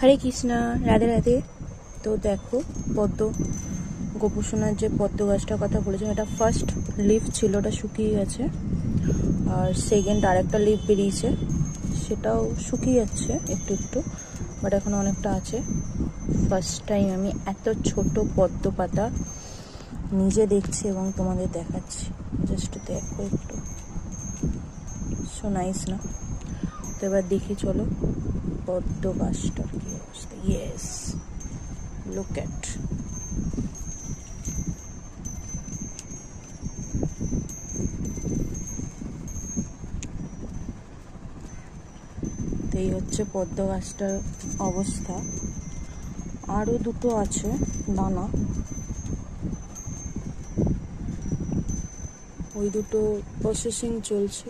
হরে কৃষ্ণা, রাধে রাধে। তো দেখো, পদ্ম গোপুসোনার যে পদ্ম গাছটার কথা বলেছিলাম, এটা ফার্স্ট লিফ ছিল, ওটা শুকিয়ে গেছে। আর সেকেন্ড আরেকটা লিফ বেরিয়েছে, সেটাও শুকিয়ে যাচ্ছে একটু একটু, বাট এখন অনেকটা আছে। ফার্স্ট টাইম আমি এত ছোট পদ্ম পাতা নিজে দেখছি এবং তোমাদের দেখাচ্ছি। জাস্ট দেখো একটু, সো নাইস না? তো এবার দেখি, চলো পদ্ম গাছটার কি অবস্থা। Yes, look at. তো এই হচ্ছে পদ্ম গাছটার অবস্থা। আরও দুটো আছে দানা, ওই দুটো প্রসেসিং চলছে।